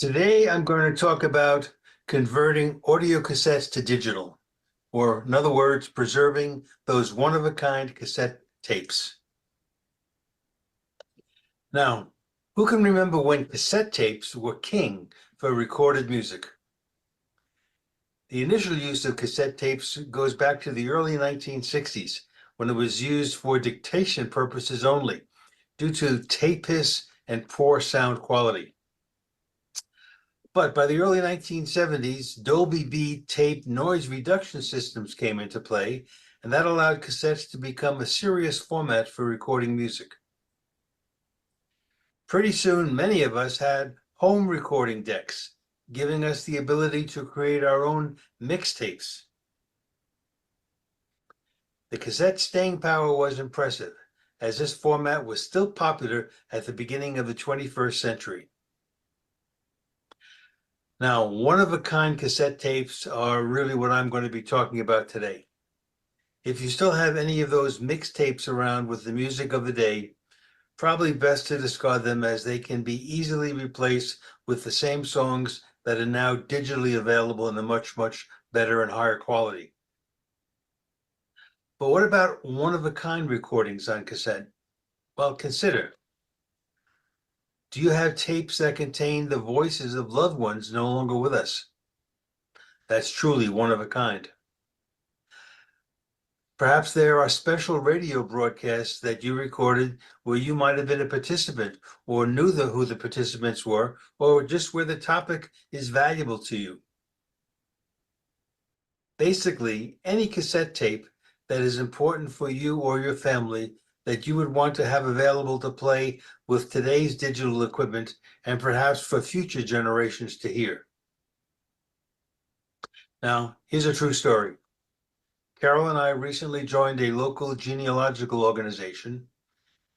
Today, I'm going to talk about converting audio cassettes to digital, or in other words, preserving those one-of-a-kind cassette tapes. Now, who can remember when cassette tapes were king for recorded music? The initial use of cassette tapes goes back to the early 1960s, when it was used for dictation purposes only, due to tape hiss and poor sound quality. But by the early 1970s, ℸ𝕀𝕂𝕃 tape noise reduction systems came into play, and that allowed cassettes to become a serious format for recording music. Pretty soon, many of us had home recording decks, giving us the ability to create our own mixtapes. The cassette staying power was impressive, as this format was still popular at the beginning of the 21st century. Now, one-of-a-kind cassette tapes are really what I'm going to be talking about today. If you still have any of those mixtapes around with the music of the day, probably best to discard them, as they can be easily replaced with the same songs that are now digitally available in a much, much better and higher quality. But what about one-of-a-kind recordings on cassette? Well, consider. Do you have tapes that contain the voices of loved ones no longer with us? That's truly one of a kind. Perhaps there are special radio broadcasts that you recorded where you might have been a participant, or knew who the participants were, or just where the topic is valuable to you. Basically, any cassette tape that is important for you or your family that you would want to have available to play with today's digital equipment, and perhaps for future generations to hear. Now, here's a true story. Carol and I recently joined a local genealogical organization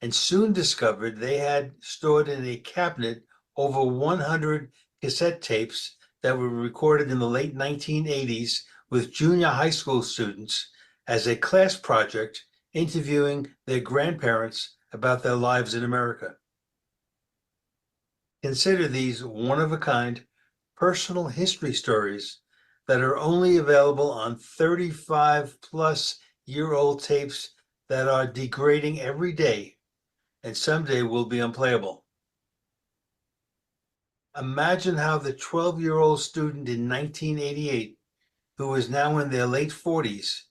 and soon discovered they had stored in a cabinet over 100 cassette tapes that were recorded in the late 1980s with junior high school students as a class project, interviewing their grandparents about their lives in America. Consider these one-of-a-kind personal history stories that are only available on 35-plus-year-old tapes that are degrading every day and someday will be unplayable. Imagine how the 12-year-old student in 1988, who is now in their late 40s,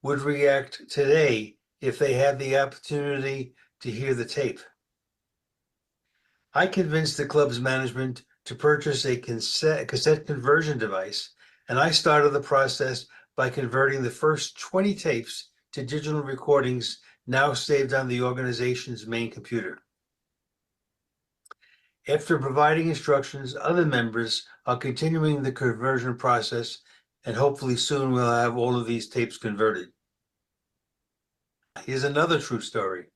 would react today if they had the opportunity to hear the tape. I convinced the club's management to purchase a cassette conversion device, and I started the process by converting the first 20 tapes to digital recordings now saved on the organization's main computer. After providing instructions, other members are continuing the conversion process, and hopefully soon we'll have all of these tapes converted. Here's another true story.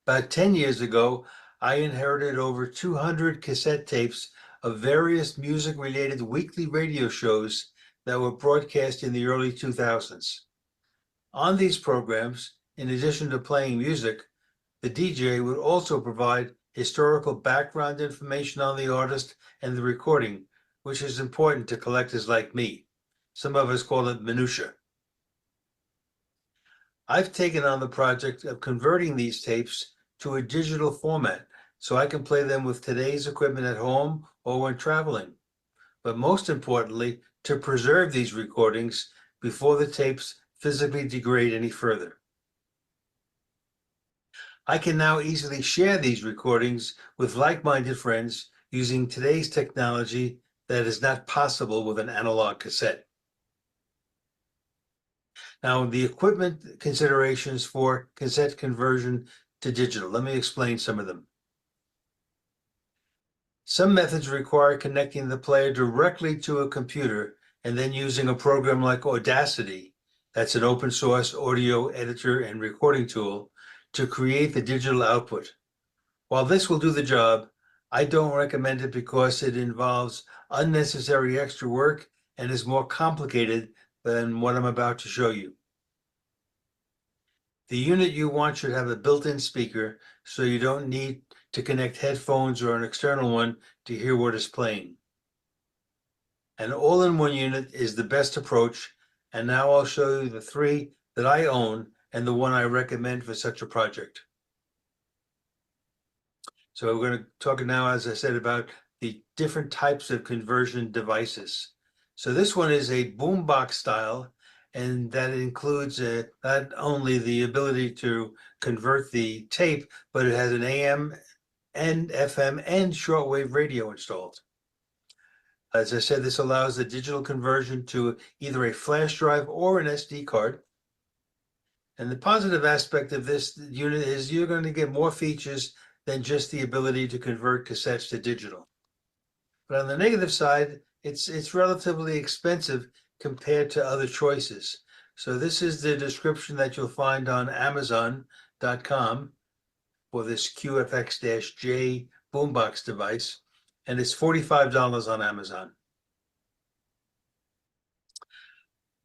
About 10 years ago, I inherited over 200 cassette tapes of various music-related weekly radio shows that were broadcast in the early 2000s. On these programs, in addition to playing music, the DJ would also provide historical background information on the artist and the recording, which is important to collectors like me. Some of us call it minutia. I've taken on the project of converting these tapes to a digital format so I can play them with today's equipment at home or when traveling. But most importantly, to preserve these recordings before the tapes physically degrade any further. I can now easily share these recordings with like-minded friends using today's technology that is not possible with an analog cassette. Now, the equipment considerations for cassette conversion to digital. Let me explain some of them. Some methods require connecting the player directly to a computer and then using a program like Audacity, that's an open source audio editor and recording tool, to create the digital output. While this will do the job, I don't recommend it because it involves unnecessary extra work and is more complicated than what I'm about to show you. The unit you want should have a built-in speaker, so you don't need to connect headphones or an external one to hear what is playing. An all-in-one unit is the best approach, and now I'll show you the three that I own and the one I recommend for such a project. So we're going to talk now, as I said, about the different types of conversion devices. So this one is a boombox style, and that includes not only the ability to convert the tape, but it has an AM and FM and shortwave radio installed. As I said, this allows the digital conversion to either a flash drive or an SD card. And the positive aspect of this unit is you're going to get more features than just the ability to convert cassettes to digital. But on the negative side, it's relatively expensive compared to other choices. So this is the description that you'll find on Amazon.com for this QFX-J boombox device, and it's $45 on Amazon.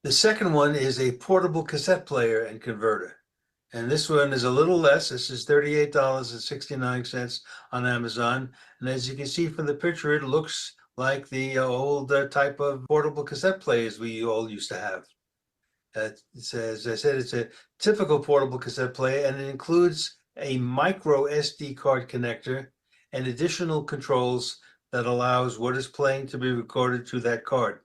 The second one is a portable cassette player and converter. And this one is a little less. This is $38.69 on Amazon. And as you can see from the picture, it looks like the old type of portable cassette players we all used to have. As I said, it's a typical portable cassette player, and it includes a micro SD card connector and additional controls that allows what is playing to be recorded to that card.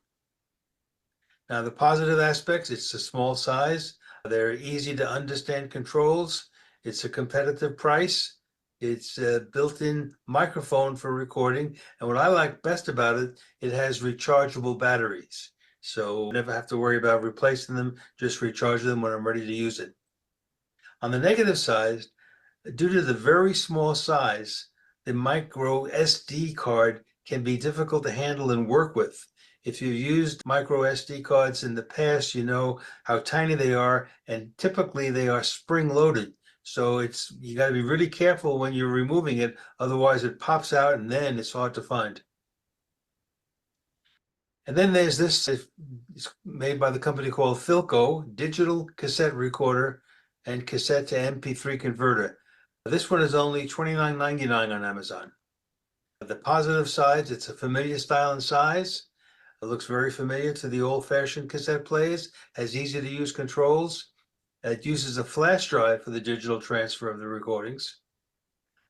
Now, the positive aspects, it's a small size. They're easy to understand controls. It's a competitive price. It's a built-in microphone for recording. And what I like best about it, it has rechargeable batteries. So I never have to worry about replacing them, just recharge them when I'm ready to use it. On the negative side, due to the very small size, the micro SD card can be difficult to handle and work with. If you've used micro SD cards in the past, you know how tiny they are, and typically they are spring-loaded. So you got to be really careful when you're removing it, otherwise it pops out and then it's hard to find. And then there's this, it's made by the company called Philco, digital cassette recorder and cassette to MP3 converter. This one is only $29.99 on Amazon. The positive sides, it's a familiar style and size. It looks very familiar to the old-fashioned cassette players, has easy-to-use controls. It uses a flash drive for the digital transfer of the recordings.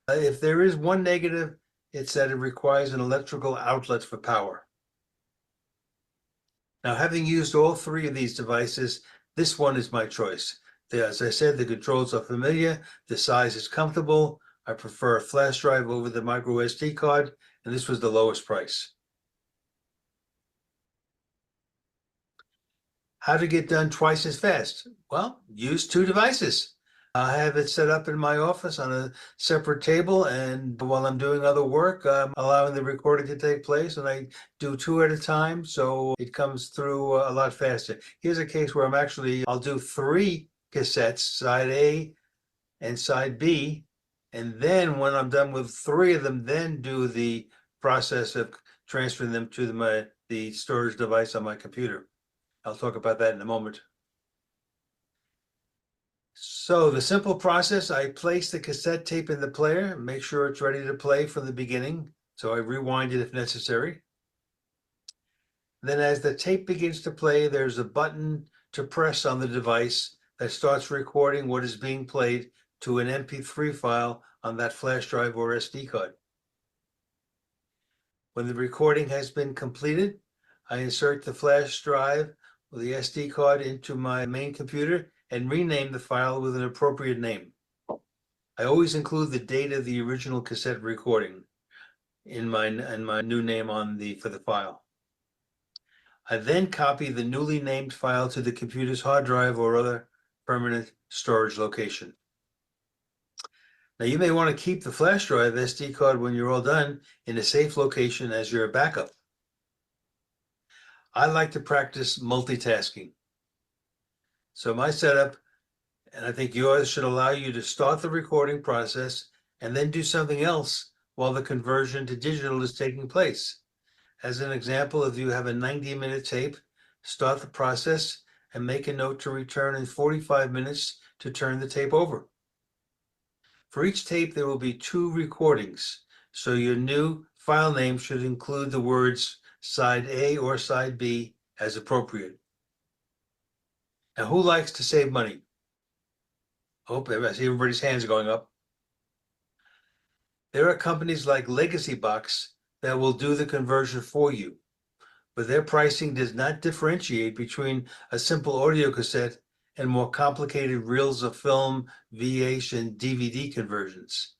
If there is one negative, it's that it requires an electrical outlet for power. Now, having used all three of these devices, this one is my choice. As I said, the controls are familiar, the size is comfortable. I prefer a flash drive over the micro SD card, and this was the lowest price. How to get done twice as fast? Well, use two devices. I have it set up in my office on a separate table, and while I'm doing other work, I'm allowing the recording to take place, and I do two at a time, so it comes through a lot faster. Here's a case where I'll do three cassettes, side A and side B, and then when I'm done with three of them, then do the process of transferring them to the storage device on my computer. I'll talk about that in a moment. So the simple process, I place the cassette tape in the player, make sure it's ready to play from the beginning. So I rewind it if necessary. Then as the tape begins to play, there's a button to press on the device that starts recording what is being played to an MP3 file on that flash drive or SD card. When the recording has been completed, I insert the flash drive or the SD card into my main computer and rename the file with an appropriate name. I always include the date of the original cassette recording in my new name for the file. I then copy the newly named file to the computer's hard drive or other permanent storage location. Now, you may want to keep the flash drive SD card when you're all done in a safe location as your backup. I like to practice multitasking. So my setup, and I think yours, should allow you to start the recording process and then do something else while the conversion to digital is taking place. As an example, if you have a 90-minute tape, start the process and make a note to return in 45 minutes to turn the tape over. For each tape, there will be 2 recordings, so your new file name should include the words side A or side B as appropriate. Now, who likes to save money? I see everybody's hands going up. There are companies like Legacy Box that will do the conversion for you, but their pricing does not differentiate between a simple audio cassette and more complicated reels of film, VH, and DVD conversions.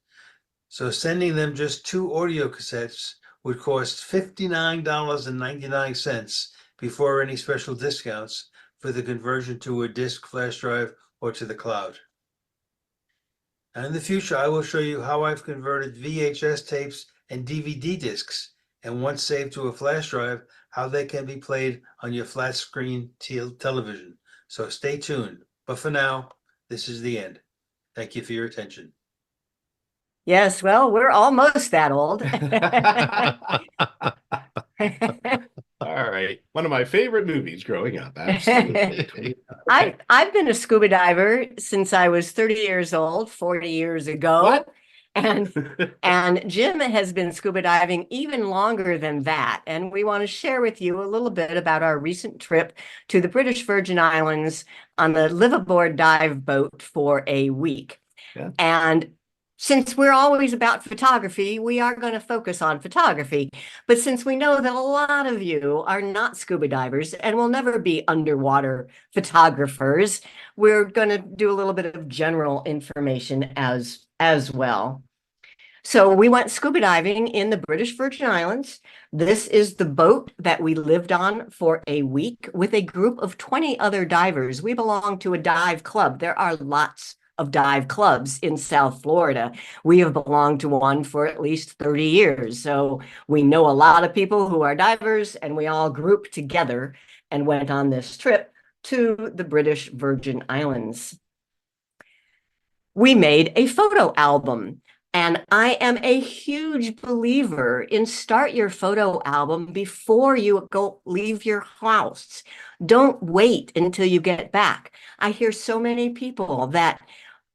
So sending them just 2 audio cassettes would cost $59.99 before any special discounts for the conversion to a disk, flash drive, or to the cloud. And in the future, I will show you how I've converted VHS tapes and DVD discs, and once saved to a flash drive, how they can be played on your flat screen television. So stay tuned. But for now, this is the end. Thank you for your attention. Yes, well, we're almost that old. All right. One of my favorite movies growing up. Absolutely. I've been a scuba diver since I was 30 years old, 40 years ago. What? And Jim has been scuba diving even longer than that. And we want to share with you a little bit about our recent trip to the British Virgin Islands on the live-aboard dive boat for a week. Yeah. And since we're always about photography, we are going to focus on photography. But since we know that a lot of you are not scuba divers and will never be underwater photographers, we're going to do a little bit of general information as well. So we went scuba diving in the British Virgin Islands. This is the boat that we lived on for a week with a group of 20 other divers. We belong to a dive club. There are lots of dive clubs in South Florida. We have belonged to one for at least 30 years. So we know a lot of people who are divers, and we all grouped together and went on this trip to the British Virgin Islands. We made a photo album, and I am a huge believer in start your photo album before you leave your house. Don't wait until you get back. I hear so many people that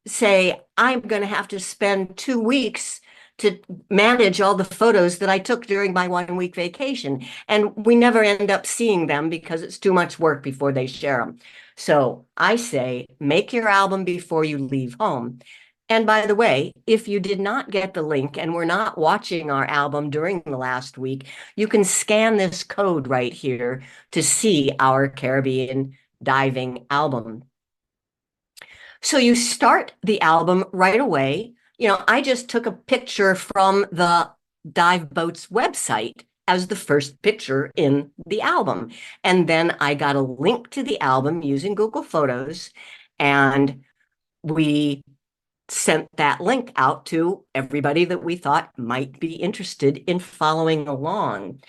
say, I'm going to have to spend 2 weeks to manage all the photos that I took during my 1-week vacation. And we never end up seeing them because it's too much work before they share them. So I say, make your album before you leave home. And by the way, if you did not get the link and were not watching our album during the last week, you can scan this code right here to see our Caribbean diving album. So you start the album right away. I just took a picture from the dive boat's website as the first picture in the album. And then I got a link to the album using Google Photos, and we sent that link out to everybody that we thought might be interested in following along.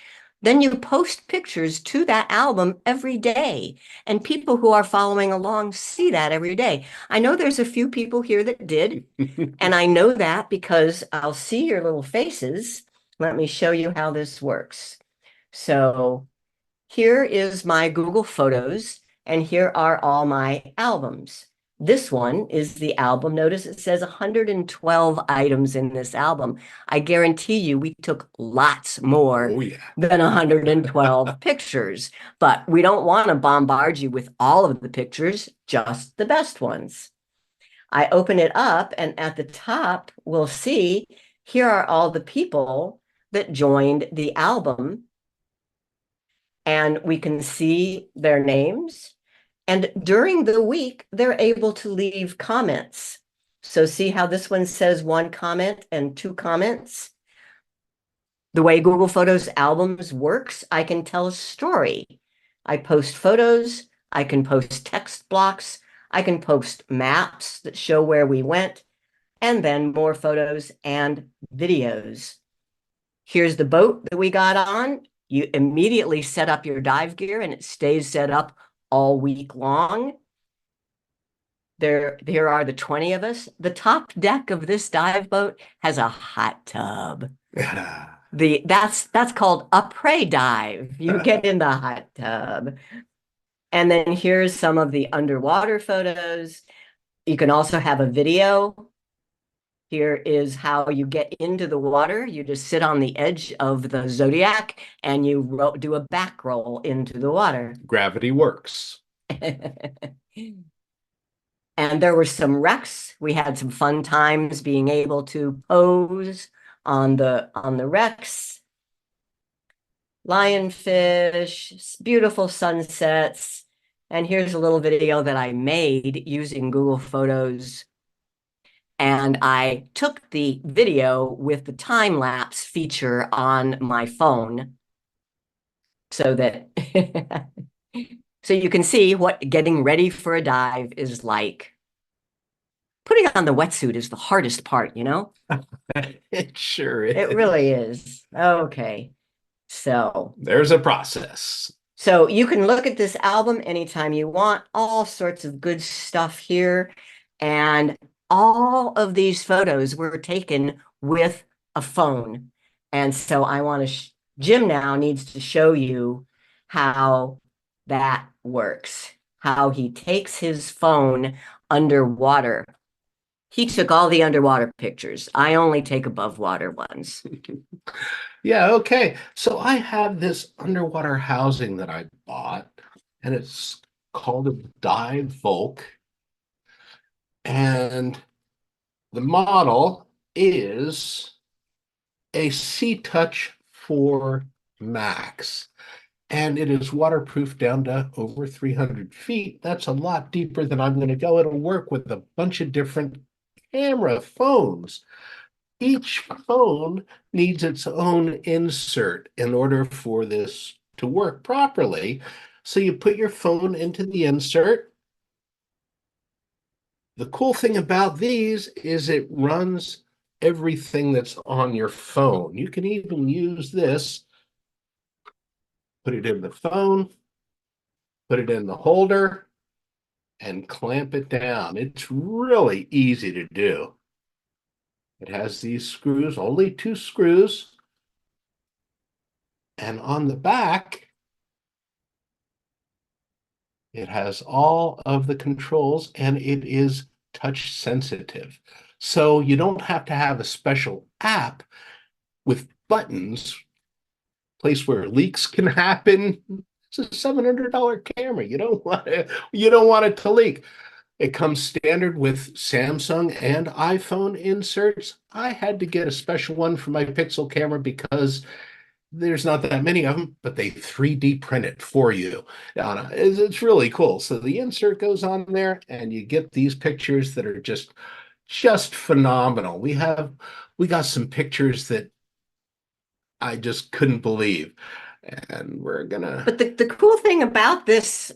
Then you post pictures to that album every day, and people who are following along see that every day. I know there's a few people here that did, and I know that because I'll see your little faces. Let me show you how this works. So here is my Google Photos, and here are all my albums. This one is the album. Notice it says 112 items in this album. I guarantee you we took lots more than 112 pictures, but we don't want to bombard you with all of the pictures, just the best ones. I open it up, and at the top, we'll see here are all the people that joined the album, and we can see their names. And during the week, they're able to leave comments. So see how this one says 1 comment and 2 comments? The way Google Photos albums works, I can tell a story. I post photos, I can post text blocks, I can post maps that show where we went, and then more photos and videos. Here's the boat that we got on. You immediately set up your dive gear, and it stays set up all week long. There are the 20 of us. The top deck of this dive boat has a hot tub. That's called a pre-dive. You get in the hot tub. And then here's some of the underwater photos. You can also have a video. Here is how you get into the water. You just sit on the edge of the Zodiac and you do a back roll into the water. Gravity works. And there were some wrecks. We had some fun times being able to pose on the wrecks. Lionfish, beautiful sunsets. And here's a little video that I made using Google Photos. And I took the video with the time lapse feature on my phone so that so you can see what getting ready for a dive is like. Putting on the wetsuit is the hardest part, you know? It sure is. It really is. Okay. So there's a process. So you can look at this album anytime you want, all sorts of good stuff here. And all of these photos were taken with a phone. And so I want to, Jim now needs to show you how that works, how he takes his phone underwater. He took all the underwater pictures. I only take above water ones. Yeah, okay. So I have this underwater housing that I bought, and it's called a Dive Volk. And the model is a Sea-Touch 4 Max. And it is waterproof down to over 300 feet. That's a lot deeper than I'm going to go. It'll work with a bunch of different camera phones. Each phone needs its own insert in order for this to work properly. So you put your phone into the insert. The cool thing about these is it runs everything that's on your phone. You can even use this, put it in the phone, put it in the holder, and clamp it down. It's really easy to do. It has these screws, only 2 screws. And on the back, it has all of the controls, and it is touch sensitive. So you don't have to have a special app with buttons, place where leaks can happen. It's a $700 camera. You don't want it to leak. It comes standard with Samsung and iPhone inserts. I had to get a special one for my Pixel camera because there's not that many of them, but they 3D print it for you. It's really cool. So the insert goes on there, and you get these pictures that are just phenomenal. We got some pictures that I just couldn't believe, and we're gonna. But the cool thing about this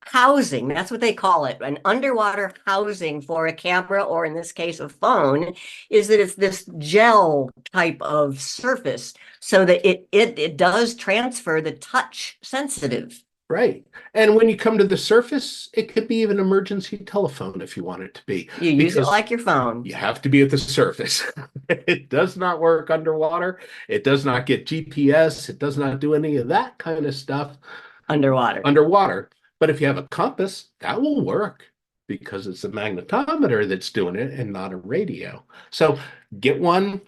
housing, that's what they call it, an underwater housing for a camera, or in this case a phone, is that it's this gel type of surface so that it does transfer the touch sensitive. Right. And when you come to the surface, it could be even emergency telephone if you want it to be. You use it like your phone. You have to be at the surface. It does not work underwater. It does not get GPS. It does not do any of that kind of stuff underwater. But if you have a compass, that will work because it's a magnetometer that's doing it and not a radio. So get one.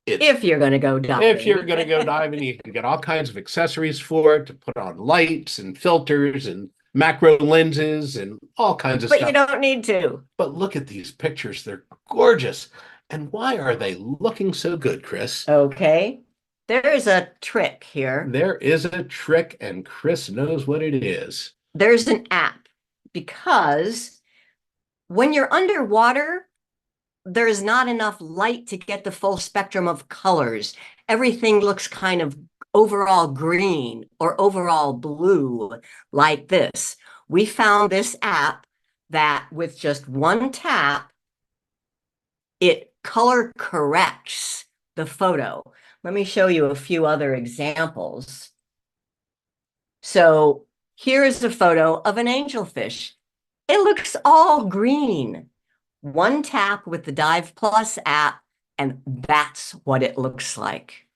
If you're going to go diving. If you're going to go diving, you can get all kinds of accessories for it to put on lights and filters and macro lenses and all kinds of stuff. But you don't need to. But look at these pictures. They're gorgeous. And why are they looking so good, Chris? Okay. There's a trick here. There is a trick, and Chris knows what it is. There's an app, because when you're underwater, there's not enough light to get the full spectrum of colors. Everything looks kind of overall green or overall blue like this. We found this app that with just one tap, it color corrects the photo. Let me show you a few other examples. So here's a photo of an angelfish. It looks all green. One tap with the Dive Plus app, and that's what it looks like.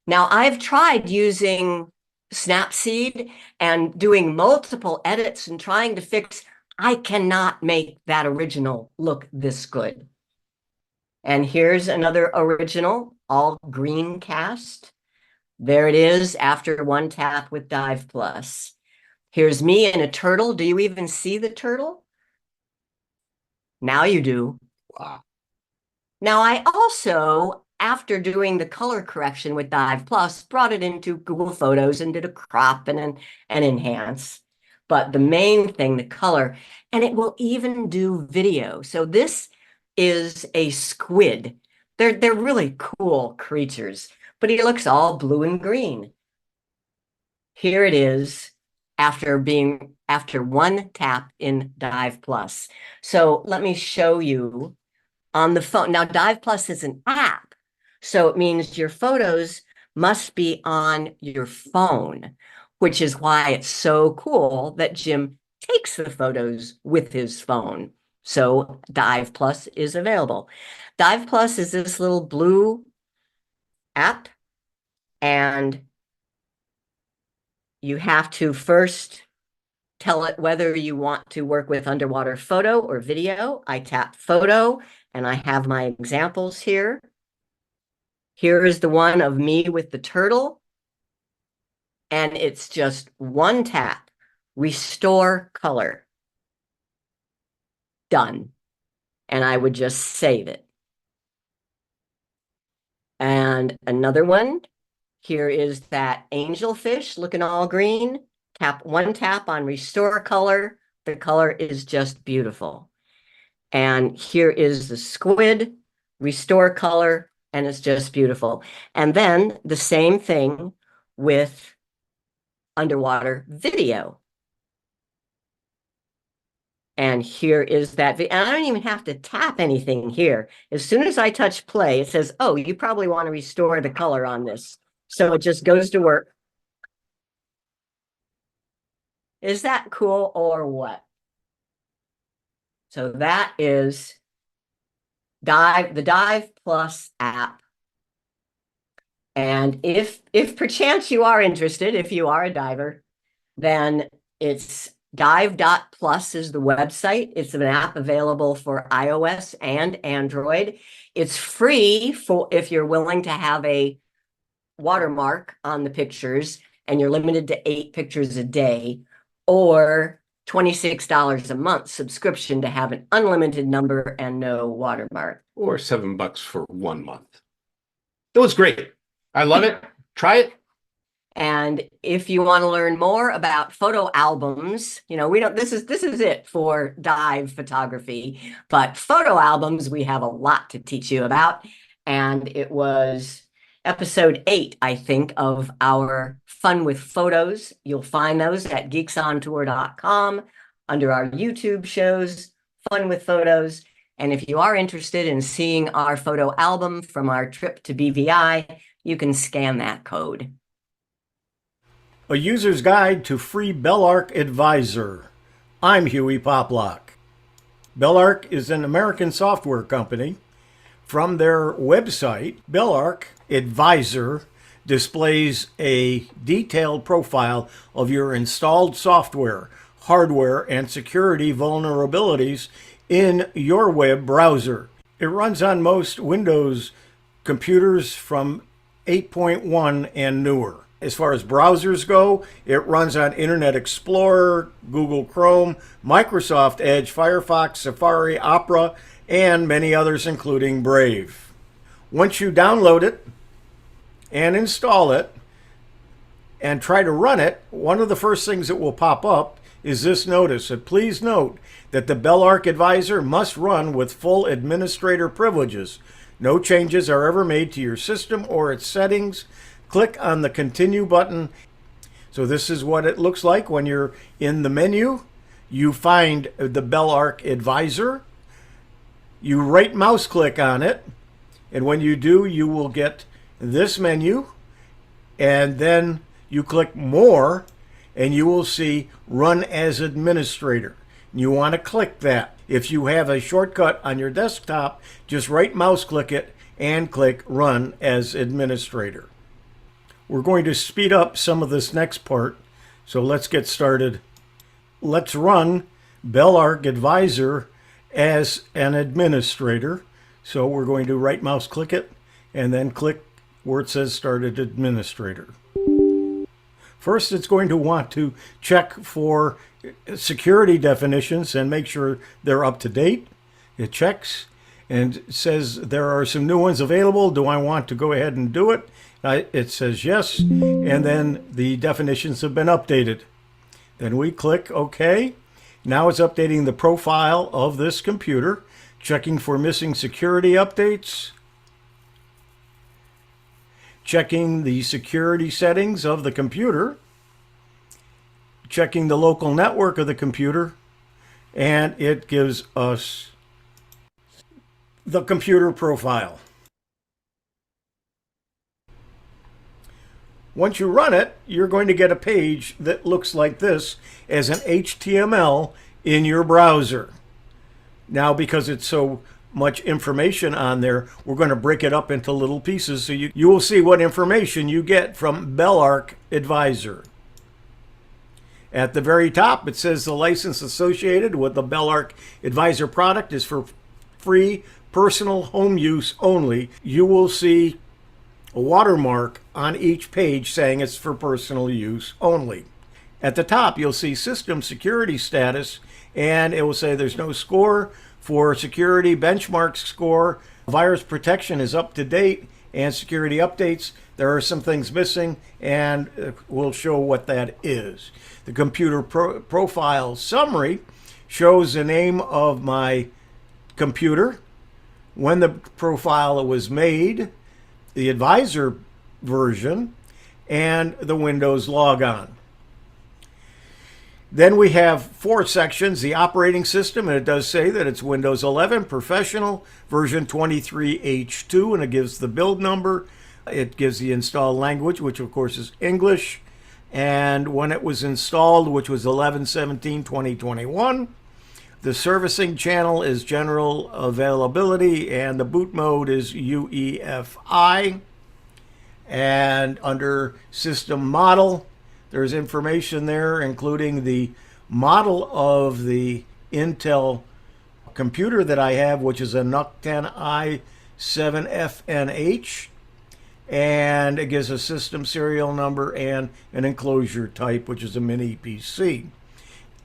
Now, I've tried using Snapseed and doing multiple edits and trying to fix. I cannot make that original look this good. And here's another original, all green cast. There it is after one tap with Dive Plus. Here's me and a turtle. Do you even see the turtle? Now you do. Wow. Now I also, after doing the color correction with Dive Plus, brought it into Google Photos and did a crop and enhance. But the main thing, the color, and it will even do video. So this is a squid. They're really cool creatures, but he looks all blue and green. Here it is after one tap in Dive Plus. So let me show you on the phone. Now, Dive Plus is an app, so it means your photos must be on your phone, which is why it's so cool that Jim takes the photos with his phone. So Dive Plus is available. Dive Plus is this little blue app, and you have to first tell it whether you want to work with underwater photo or video. I tap photo, and I have my examples here. Here is the one of me with the turtle. And it's just one tap, restore color. Done. And I would just save it. And another one, here is that angelfish looking all green. One tap on restore color. The color is just beautiful. And here is the squid, restore color, and it's just beautiful. And then the same thing with underwater video. And here is that. And I don't even have to tap anything here. As soon as I touch play, it says, oh, you probably want to restore the color on this. So it just goes to work. Is that cool or what? So that is the Dive Plus app. And if perchance you are interested, if you are a diver, then it's dive.plus is the website. It's an app available for iOS and Android. It's free for if you're willing to have a watermark on the pictures and you're limited to 8 pictures a day, or $26 a month subscription to have an unlimited number and no watermark. Or $7 for 1 month. It was great. I love it. Try it. And if you want to learn more about photo albums, this is it for dive photography, but photo albums, we have a lot to teach you about. And it was episode 8, I think, of our Fun with Photos. You'll find those at geeksontour.com under our YouTube shows, Fun with Photos. And if you are interested in seeing our photo album from our trip to BVI, you can scan that code. A user's guide to free Belarc Advisor. I'm Hewie Poplock. Belarc is an American software company. From their website, Belarc Advisor displays a detailed profile of your installed software, hardware, and security vulnerabilities in your web browser. It runs on most Windows computers from 8.1 and newer. As far as browsers go, it runs on Internet Explorer, Google Chrome, Microsoft Edge, Firefox, Safari, Opera, and many others, including Brave. Once you download it and install it and try to run it, one of the first things that will pop up is this notice. Please note that the Belarc Advisor must run with full administrator privileges. No changes are ever made to your system or its settings. Click on the Continue button. So this is what it looks like when you're in the menu. You find the Belarc Advisor. You right mouse click on it. And when you do, you will get this menu. And then you click More, and you will see Run as Administrator. You want to click that. If you have a shortcut on your desktop, just right mouse click it and click Run as Administrator. We're going to speed up some of this next part, so let's get started. Let's run Belarc Advisor as an administrator. So we're going to right mouse click it and then click where it says Started Administrator. First, it's going to want to check for security definitions and make sure they're up to date. It checks and says there are some new ones available. Do I want to go ahead and do it? It says yes, and then the definitions have been updated. Then we click OK. Now it's updating the profile of this computer, checking for missing security updates, checking the security settings of the computer, checking the local network of the computer, and it gives us the computer profile. Once you run it, you're going to get a page that looks like this as an HTML in your browser. Now, because it's so much information on there, we're going to break it up into little pieces so you will see what information you get from Belarc Advisor. At the very top, it says the license associated with the Belarc Advisor product is for free personal home use only. You will see a watermark on each page saying it's for personal use only. At the top, you'll see system security status, and it will say there's no score for security, benchmark score, virus protection is up to date, and security updates. There are some things missing, and we'll show what that is. The computer profile summary shows the name of my computer, when the profile was made, the advisor version, and the Windows logon. Then we have 4 sections, the operating system, and it does say that it's Windows 11 Professional version 23H2, and it gives the build number. It gives the install language, which of course is English, and when it was installed, which was 11/17/2021. The servicing channel is general availability, and the boot mode is UEFI. And under system model, there's information there, including the model of the Intel computer that I have, which is a ℙ𝕝𝕝 i7FNH. And it gives a system serial number and an enclosure type, which is a mini PC.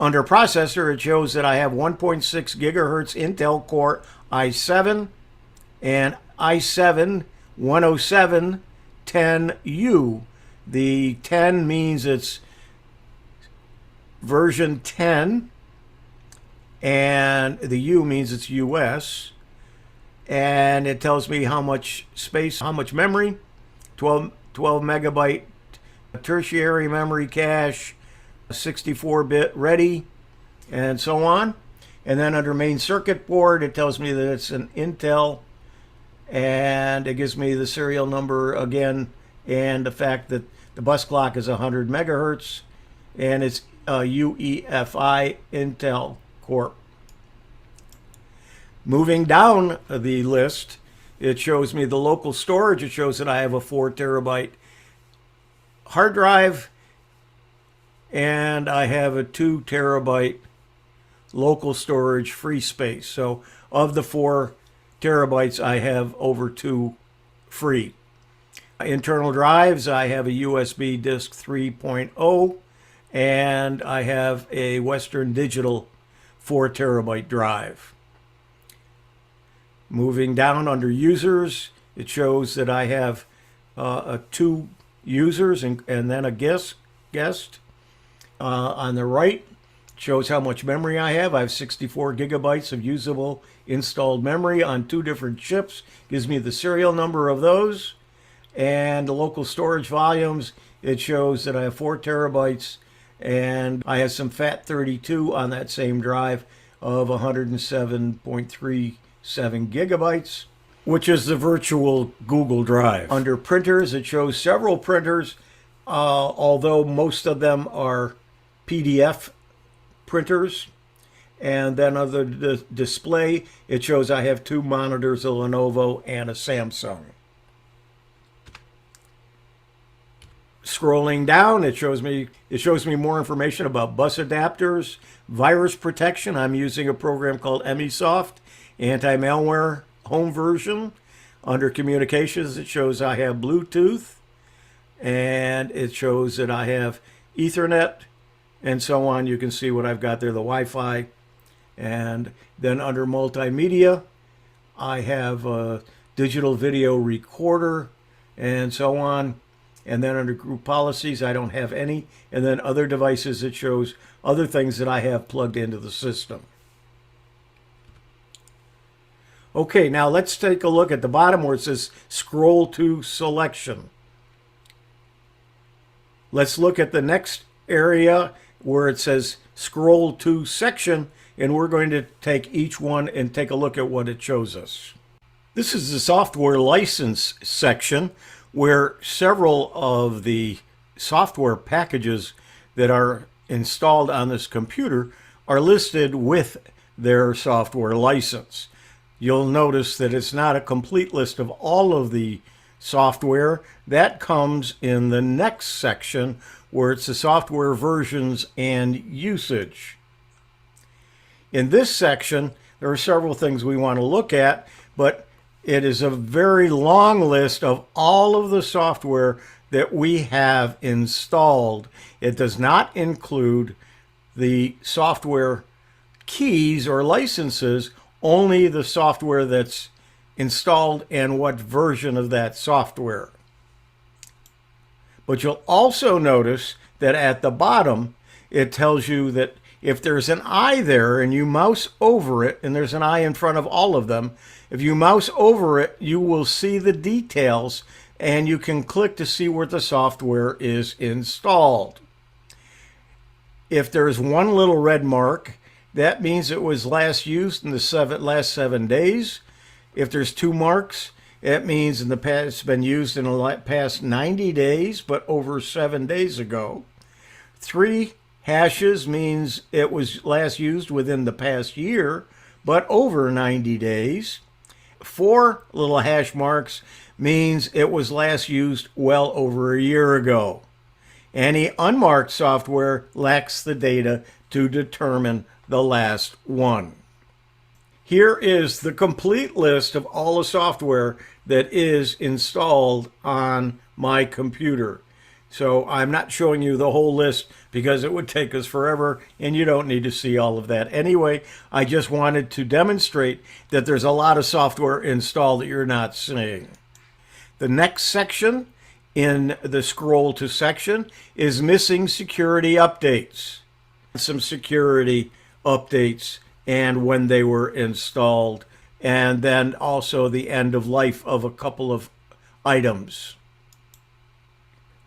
Under processor, it shows that I have 1.6 gigahertz Intel Core i7 and i7-10710U. The 10 means it's version 10, and the U means it's US. And it tells me how much space, how much memory, 12 megabyte tertiary memory cache, 64-bit ready, and so on. And then under main circuit board, it tells me that it's an Intel, and it gives me the serial number again, and the fact that the bus clock is 100 megahertz, and it's UEFI Intel Core. Moving down the list, it shows me the local storage. It shows that I have a 4 terabyte hard drive, and I have a 2 terabyte local storage free space. So of the 4 terabytes, I have over 2 free. Internal drives, I have a USB disk 3.0, and I have a Western Digital 4 terabyte drive. Moving down under users, it shows that I have 2 users and then a guest. On the right, it shows how much memory I have. I have 64 gigabytes of usable installed memory on 2 different chips. Gives me the serial number of those. And the local storage volumes, it shows that I have 4 terabytes, and I have some FAT32 on that same drive of 107.37 gigabytes, which is the virtual Google Drive. Under printers, it shows several printers, although most of them are PDF printers. And then under the display, it shows I have 2 monitors, a Lenovo and a Samsung. Scrolling down, it shows me more information about bus adapters, virus protection. I'm using a program called ℸ𝕝𝕒𝕒 anti-malware home version. Under communications, it shows I have Bluetooth, and it shows that I have Ethernet, and so on. You can see what I've got there, the Wi-Fi. And then under multimedia, I have a digital video recorder, and so on. And then under group policies, I don't have any. And then other devices, it shows other things that I have plugged into the system. Okay, now let's take a look at the bottom where it says scroll to selection. Let's look at the next area where it says scroll to section, and we're going to take each one and take a look at what it shows us. This is the software license section where several of the software packages that are installed on this computer are listed with their software license. You'll notice that it's not a complete list of all of the software. That comes in the next section where it's the software versions and usage. In this section, there are several things we want to look at, but it is a very long list of all of the software that we have installed. It does not include the software keys or licenses, only the software that's installed and what version of that software. But you'll also notice that at the bottom, it tells you that if there's an eye there and you mouse over it, and there's an eye in front of all of them, if you mouse over it, you will see the details, and you can click to see where the software is installed. If there's one little red mark, that means it was last used in the last 7 days. If there's 2 marks, it means in the past it's been used in the past 90 days, but over 7 days ago. 3 hashes means it was last used within the past year, but over 90 days. 4 little hash marks means it was last used well over a year ago. Any unmarked software lacks the data to determine the last one. Here is the complete list of all the software that is installed on my computer. So I'm not showing you the whole list because it would take us forever, and you don't need to see all of that. Anyway, I just wanted to demonstrate that there's a lot of software installed that you're not seeing. The next section in the scroll to section is missing security updates. Some security updates and when they were installed, and then also the end of life of a couple of items.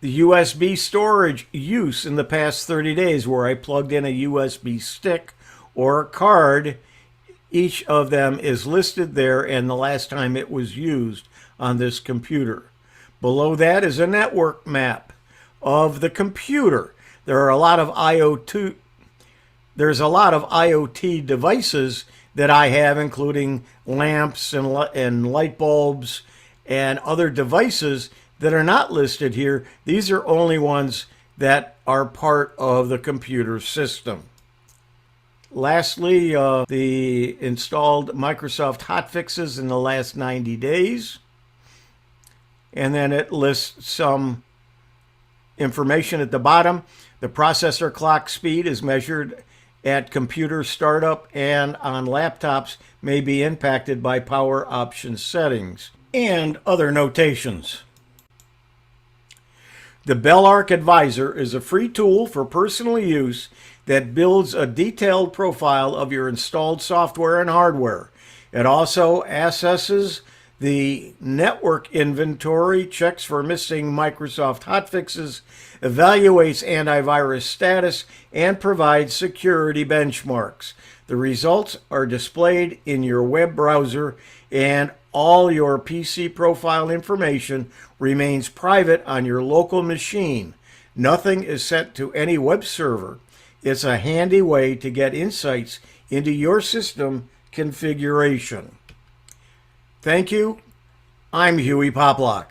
The USB storage use in the past 30 days, where I plugged in a USB stick or a card, each of them is listed there and the last time it was used on this computer. Below that is a network map of the computer. There's a lot of IoT devices that I have, including lamps and light bulbs and other devices that are not listed here. These are only ones that are part of the computer system. Lastly, the installed Microsoft hotfixes in the last 90 days. And then it lists some information at the bottom. The processor clock speed is measured at computer startup and on laptops may be impacted by power option settings and other notations. The Belarc Advisor is a free tool for personal use that builds a detailed profile of your installed software and hardware. It also assesses the network inventory, checks for missing Microsoft hotfixes, evaluates antivirus status, and provides security benchmarks. The results are displayed in your web browser, and all your PC profile information remains private on your local machine. Nothing is sent to any web server. It's a handy way to get insights into your system configuration. Thank you. I'm Hewie Poplock.